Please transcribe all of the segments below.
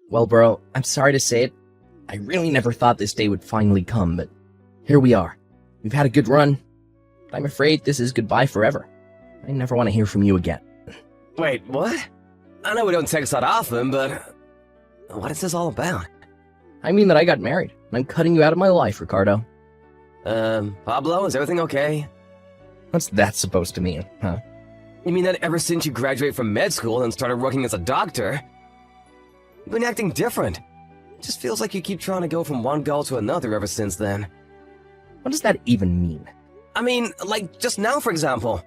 Well, bro, I'm sorry to say it. I really never thought this day would finally come, but here we are. We've had a good run, but I'm afraid this is goodbye forever. I never want to hear from you again. Wait, what? I know we don't text that often, but what is this all about? I mean that I got married, and I'm cutting you out of my life, Ricardo. Pablo, is everything okay? What's that supposed to mean, huh? You mean that ever since you graduated from med school and started working as a doctor, you've been acting different. It just feels like you keep trying to go from one goal to another ever since then. What does that even mean? I mean, like just now, for example.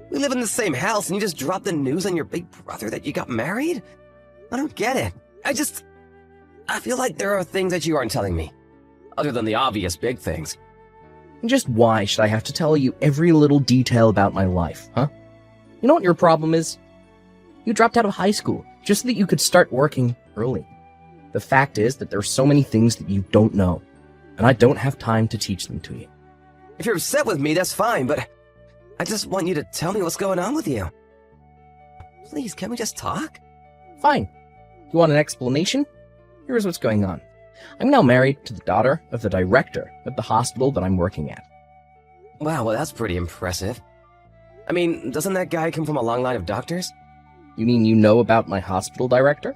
We live in the same house and you just dropped the news on your big brother that you got married? I don't get it. I feel like there are things that you aren't telling me. Other than the obvious big things. Just why should I have to tell you every little detail about my life, huh? You know what your problem is? You dropped out of high school just so that you could start working early. The fact is that there are so many things that you don't know, and I don't have time to teach them to you. If you're upset with me, that's fine, but I just want you to tell me what's going on with you. Please, can't we just talk? Fine. You want an explanation? Here's what's going on. I'm now married to the daughter of the director of the hospital that I'm working at. Wow, well that's pretty impressive. I mean, doesn't that guy come from a long line of doctors? You mean you know about my hospital director?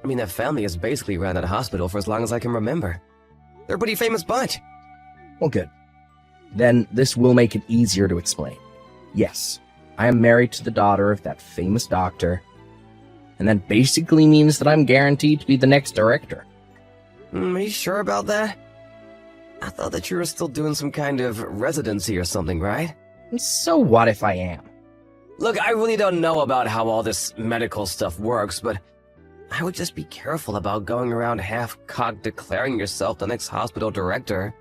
I mean, that family has basically ran that hospital for as long as I can remember. They're a pretty famous bunch. Well, good. Then this will make it easier to explain. Yes, I am married to the daughter of that famous doctor, and that basically means that I'm guaranteed to be the next director. Are you sure about that? I thought that you were still doing some kind of residency or something, right? So what if I am? Look, I really don't know about how all this medical stuff works, but I would just be careful about going around half-cocked declaring yourself the next hospital director.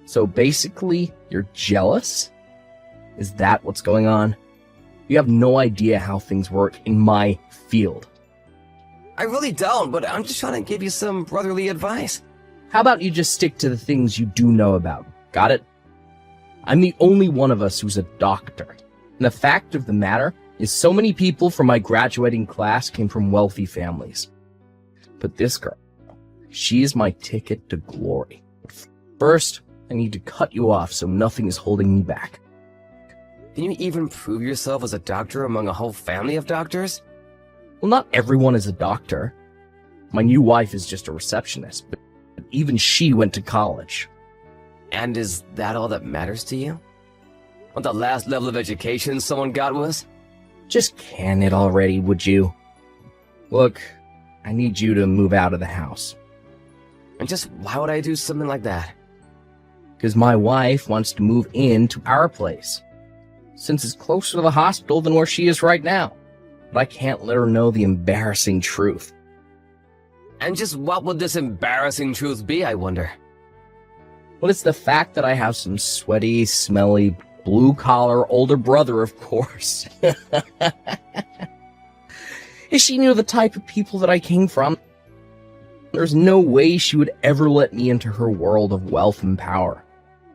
So basically, you're jealous? Is that what's going on? You have no idea how things work in my field. I really don't, but I'm just trying to give you some brotherly advice. How about you just stick to the things you do know about? Got it? I'm the only one of us who's a doctor. And the fact of the matter is so many people from my graduating class came from wealthy families. But this girl, she is my ticket to glory. But first, I need to cut you off so nothing is holding me back. Can you even prove yourself as a doctor among a whole family of doctors? Well, not everyone is a doctor. My new wife is just a receptionist, but even she went to college. And is that all that matters to you? What the last level of education someone got was? Just can it already, would you? Look, I need you to move out of the house. And just why would I do something like that? Because my wife wants to move into our place, since it's closer to the hospital than where she is right now. But I can't let her know the embarrassing truth. And just what would this embarrassing truth be, I wonder? Well, it's the fact that I have some sweaty, smelly, blue-collar older brother, of course. If she knew the type of people that I came from, there's no way she would ever let me into her world of wealth and power.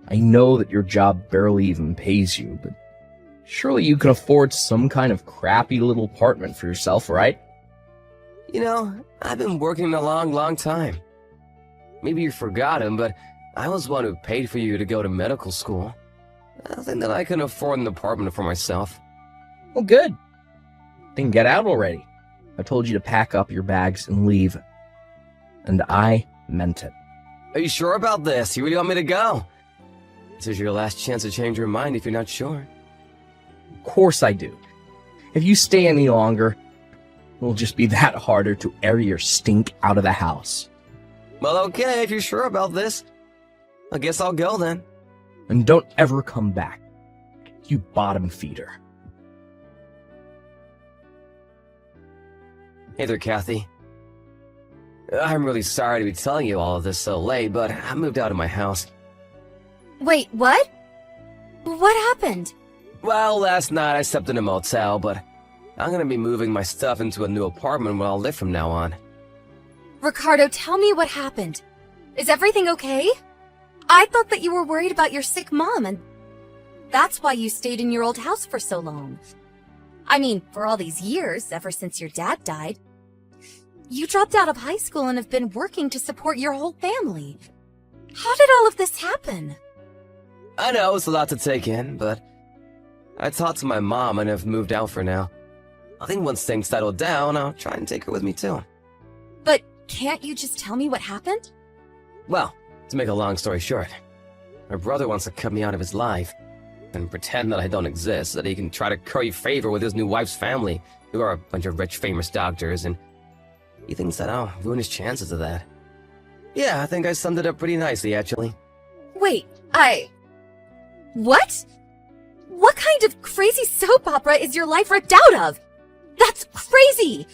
I know that your job barely even pays you, but surely you can afford some kind of crappy little apartment for yourself, right? You know, I've been working a long time. Maybe you've forgotten, but I was one who paid for you to go to medical school. I think that I can afford an apartment for myself. Well, good. Then get out already. I told you to pack up your bags and leave. And I meant it. Are you sure about this? You really want me to go? This is your last chance to change your mind if you're not sure. Of course I do. If you stay any longer, it'll just be that harder to air your stink out of the house. Well, okay, if you're sure about this. I guess I'll go then. And don't ever come back, you bottom feeder. Hey there, Kathy. I'm really sorry to be telling you all of this so late, but I moved out of my house. Wait, what? What happened? Well, last night I slept in a motel, but I'm gonna be moving my stuff into a new apartment where I'll live from now on. Ricardo, tell me what happened. Is everything okay? I thought that you were worried about your sick mom, and that's why you stayed in your old house for so long. I mean, for all these years, ever since your dad died. You dropped out of high school and have been working to support your whole family. How did all of this happen? I know it's a lot to take in, but I talked to my mom and have moved out for now. I think once things settle down, I'll try and take her with me too. But can't you just tell me what happened? Well, to make a long story short, my brother wants to cut me out of his life and pretend that I don't exist so that he can try to curry favor with his new wife's family, who are a bunch of rich, famous doctors, and he thinks that I'll ruin his chances of that. Yeah, I think I summed it up pretty nicely, actually. Wait, What? What kind of crazy soap opera is your life ripped out of? That's crazy!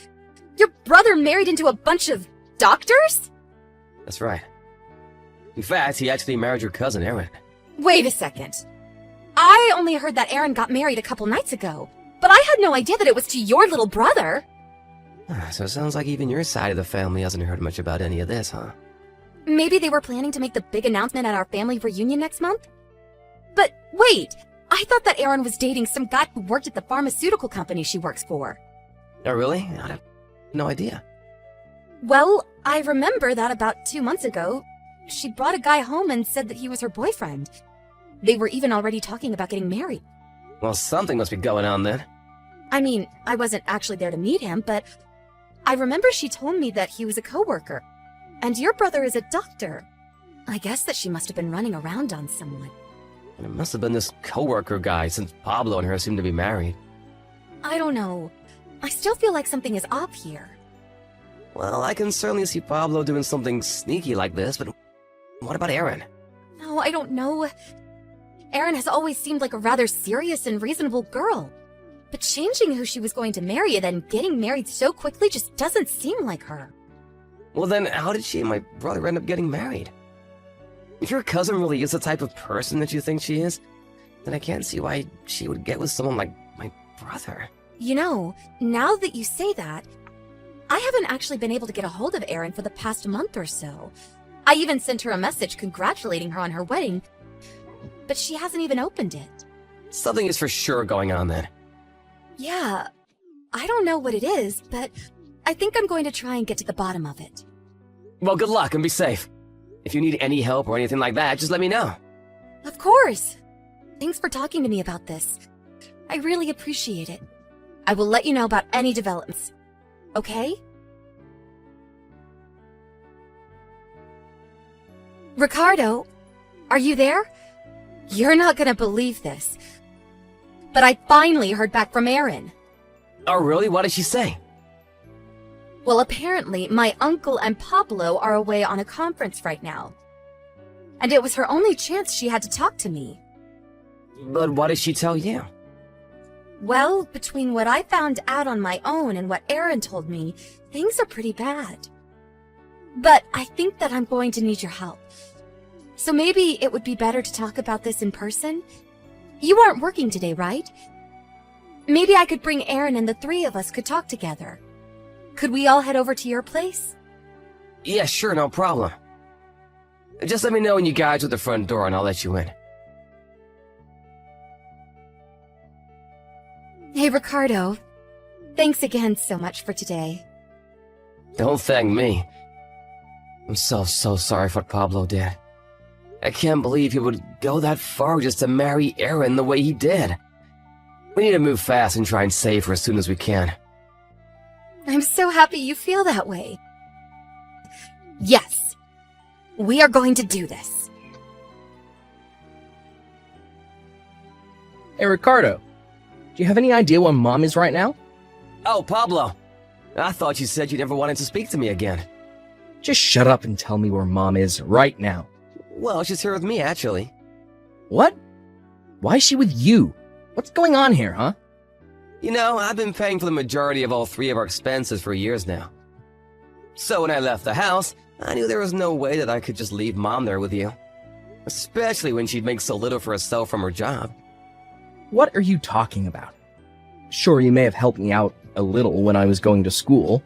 Your brother married into a bunch of doctors? That's right. In fact, he actually married your cousin, Erin. Wait a second. I only heard that Erin got married a couple nights ago, but I had no idea that it was to your little brother. So it sounds like even your side of the family hasn't heard much about any of this, huh? Maybe they were planning to make the big announcement at our family reunion next month? But wait, I thought that Erin was dating some guy who worked at the pharmaceutical company she works for. Oh, really? I have no idea. Well, I remember that about 2 months ago, she brought a guy home and said that he was her boyfriend. They were even already talking about getting married. Well, something must be going on then. I mean, I wasn't actually there to meet him, but I remember she told me that he was a coworker. And your brother is a doctor. I guess that she must have been running around on someone. And it must have been this coworker guy, since Pablo and her seem to be married. I don't know. I still feel like something is off here. Well, I can certainly see Pablo doing something sneaky like this, but what about Erin? No, I don't know. Erin has always seemed like a rather serious and reasonable girl. But changing who she was going to marry and then getting married so quickly just doesn't seem like her. Well then, how did she and my brother end up getting married? If your cousin really is the type of person that you think she is, then I can't see why she would get with someone like my brother. You know, now that you say that, I haven't actually been able to get a hold of Erin for the past month or so. I even sent her a message congratulating her on her wedding, but she hasn't even opened it. Something is for sure going on then. Yeah, I don't know what it is, but I think I'm going to try and get to the bottom of it. Well, good luck and be safe. If you need any help or anything like that, just let me know. Of course. Thanks for talking to me about this. I really appreciate it. I will let you know about any developments. Okay? Ricardo, are you there? You're not gonna believe this, but I finally heard back from Erin. Oh, really? What did she say? Well, apparently, my uncle and Pablo are away on a conference right now. And it was her only chance she had to talk to me. But what did she tell you? Well, between what I found out on my own and what Erin told me, things are pretty bad. But I think that I'm going to need your help. So maybe it would be better to talk about this in person? You aren't working today, right? Maybe I could bring Erin and the three of us could talk together. Could we all head over to your place? Yeah, sure, no problem. Just let me know when you guys are at the front door and I'll let you in. Hey, Ricardo. Thanks again so much for today. Don't thank me. I'm so sorry for what Pablo did. I can't believe he would go that far just to marry Erin the way he did. We need to move fast and try and save her as soon as we can. I'm so happy you feel that way. Yes, we are going to do this. Hey, Ricardo, do you have any idea where Mom is right now? Oh, Pablo. I thought you said you never wanted to speak to me again. Just shut up and tell me where Mom is right now. Well, she's here with me, actually. What? Why is she with you? What's going on here, huh? You know, I've been paying for the majority of all three of our expenses for years now. So when I left the house, I knew there was no way that I could just leave Mom there with you. Especially when she'd make so little for herself from her job. What are you talking about? Sure, you may have helped me out a little when I was going to school,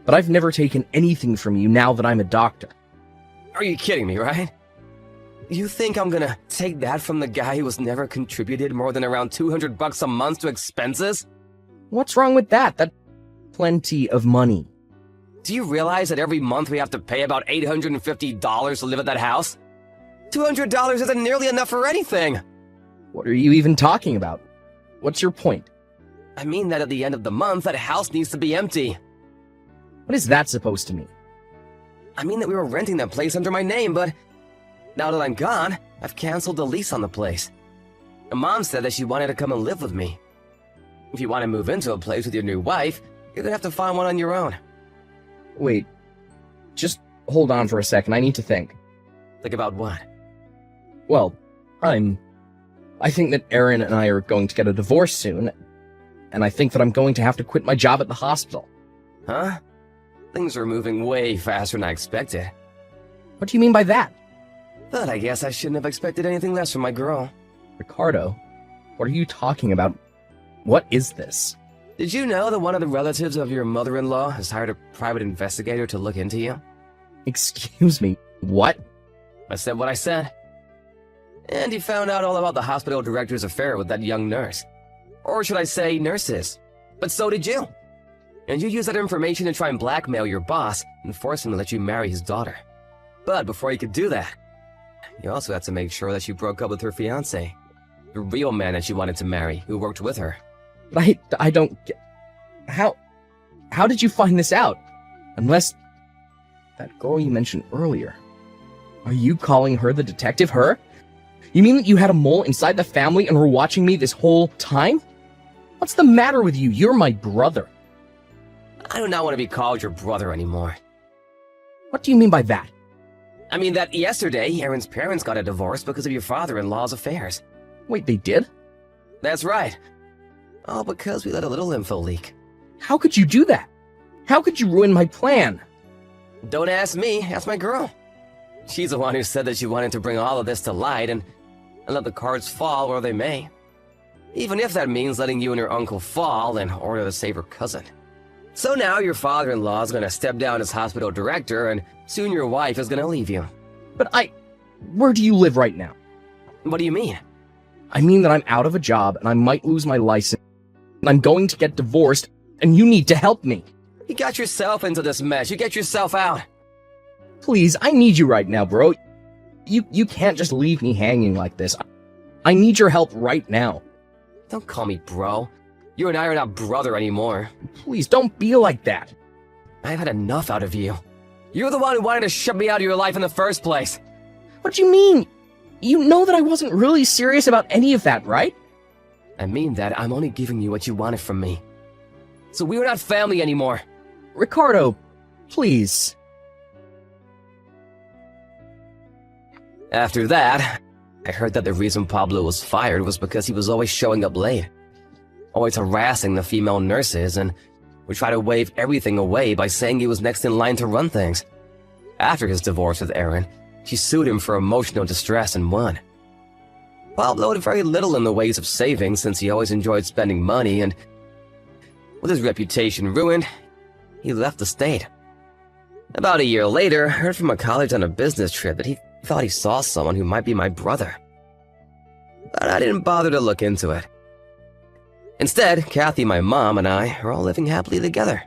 but I've never taken anything from you now that I'm a doctor. Are you kidding me, right? You think I'm gonna take that from the guy who has never contributed more than around $200 a month to expenses? What's wrong with that? That's plenty of money. Do you realize that every month we have to pay about $850 to live at that house? $200 isn't nearly enough for anything. What are you even talking about? What's your point? I mean that at the end of the month, that house needs to be empty. What is that supposed to mean? I mean that we were renting that place under my name, but now that I'm gone, I've canceled the lease on the place. And Mom said that she wanted to come and live with me. If you want to move into a place with your new wife, you're gonna have to find one on your own. Wait, just hold on for a second. I need to think. Think about what? Well, I think that Aaron and I are going to get a divorce soon, and I think that I'm going to have to quit my job at the hospital. Huh? Things are moving way faster than I expected. What do you mean by that? But I guess I shouldn't have expected anything less from my girl. Ricardo, what are you talking about? What is this? Did you know that one of the relatives of your mother-in-law has hired a private investigator to look into you? Excuse me, what? I said what I said. And he found out all about the hospital director's affair with that young nurse. Or should I say nurses. But so did you. And you used that information to try and blackmail your boss and force him to let you marry his daughter. But before you could do that, you also had to make sure that she broke up with her fiancé, the real man that she wanted to marry, who worked with her. I don't get... How did you find this out? Unless... that girl you mentioned earlier. Are you calling her the detective, her? You mean that you had a mole inside the family and were watching me this whole time? What's the matter with you? You're my brother. I do not want to be called your brother anymore. What do you mean by that? I mean that yesterday, Aaron's parents got a divorce because of your father-in-law's affairs. Wait, they did? That's right. All because we let a little info leak. How could you do that? How could you ruin my plan? Don't ask me, ask my girl. She's the one who said that she wanted to bring all of this to light and let the cards fall where they may. Even if that means letting you and your uncle fall in order to save her cousin. So now your father-in-law is going to step down as hospital director, and soon your wife is going to leave you. But where do you live right now? What do you mean? I mean that I'm out of a job and I might lose my license. And I'm going to get divorced, and you need to help me. You got yourself into this mess. You get yourself out. Please, I need you right now, bro. You can't just leave me hanging like this. I need your help right now. Don't call me bro. You and I are not brother anymore. Please, don't be like that. I've had enough out of you. You're the one who wanted to shut me out of your life in the first place. What do you mean? You know that I wasn't really serious about any of that, right? I mean that I'm only giving you what you wanted from me. So we are not family anymore. Ricardo, please. After that, I heard that the reason Pablo was fired was because he was always showing up late. Always harassing the female nurses and would try to wave everything away by saying he was next in line to run things. After his divorce with Aaron, she sued him for emotional distress and won. Pablo had very little in the ways of saving since he always enjoyed spending money, and with his reputation ruined, he left the state. About a year later, I heard from a college on a business trip that he thought he saw someone who might be my brother. But I didn't bother to look into it. Instead, Kathy, my mom, and I are all living happily together.